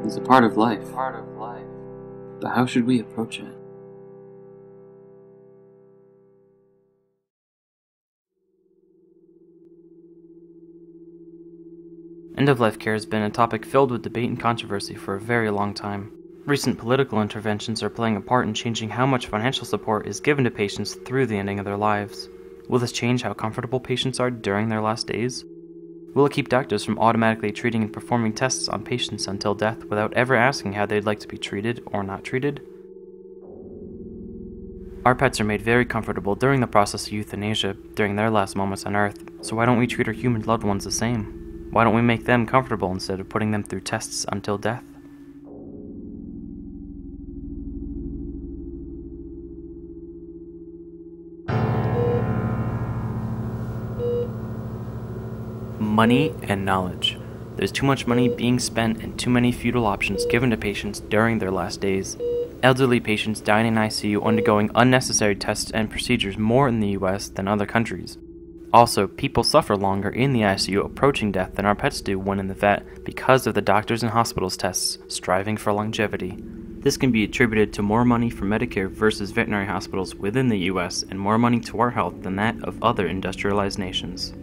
is a part of life. But how should we approach it? End-of-life care has been a topic filled with debate and controversy for a very long time. Recent political interventions are playing a part in changing how much financial support is given to patients through the ending of their lives. Will this change how comfortable patients are during their last days? Will it keep doctors from automatically treating and performing tests on patients until death without ever asking how they'd like to be treated or not treated? Our pets are made very comfortable during the process of euthanasia, during their last moments on Earth, so why don't we treat our human loved ones the same? Why don't we make them comfortable instead of putting them through tests until death? Money and knowledge. There's too much money being spent and too many futile options given to patients during their last days. Elderly patients dying in ICU undergoing unnecessary tests and procedures more in the US than other countries. Also, people suffer longer in the ICU approaching death than our pets do when in the vet because of the doctors and hospitals' tests striving for longevity. This can be attributed to more money for Medicare versus veterinary hospitals within the US and more money to our health than that of other industrialized nations.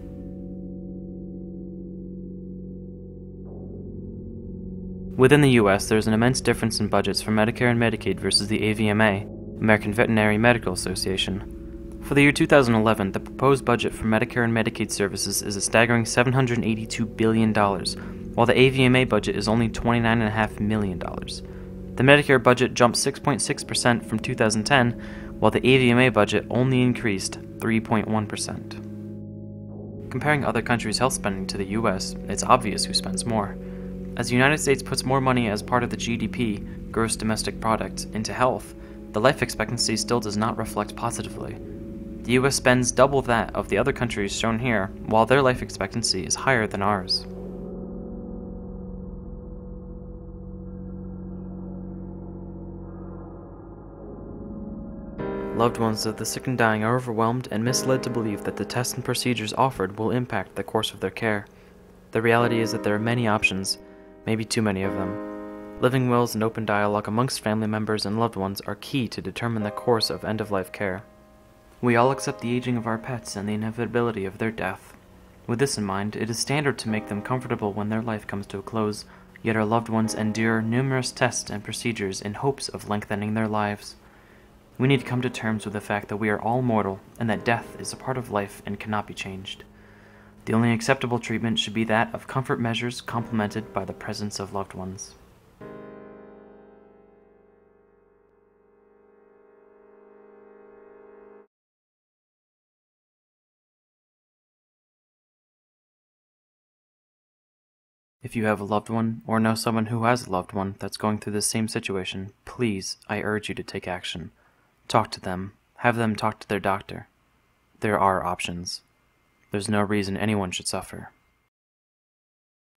Within the US, there is an immense difference in budgets for Medicare and Medicaid versus the AVMA, American Veterinary Medical Association. For the year 2011, the proposed budget for Medicare and Medicaid services is a staggering $782 billion, while the AVMA budget is only $29.5 million. The Medicare budget jumped 6.6% from 2010, while the AVMA budget only increased 3.1%. Comparing other countries' health spending to the US, it's obvious who spends more. As the United States puts more money as part of the GDP, gross domestic product, into health, the life expectancy still does not reflect positively. The US spends double that of the other countries shown here, while their life expectancy is higher than ours. Loved ones of the sick and dying are overwhelmed and misled to believe that the tests and procedures offered will impact the course of their care. The reality is that there are many options, maybe too many of them. Living wills and open dialogue amongst family members and loved ones are key to determine the course of end-of-life care. We all accept the aging of our pets and the inevitability of their death. With this in mind, it is standard to make them comfortable when their life comes to a close, yet our loved ones endure numerous tests and procedures in hopes of lengthening their lives. We need to come to terms with the fact that we are all mortal and that death is a part of life and cannot be changed. The only acceptable treatment should be that of comfort measures complemented by the presence of loved ones. If you have a loved one, or know someone who has a loved one that's going through the same situation, please, I urge you to take action. Talk to them. Have them talk to their doctor. There are options. There's no reason anyone should suffer.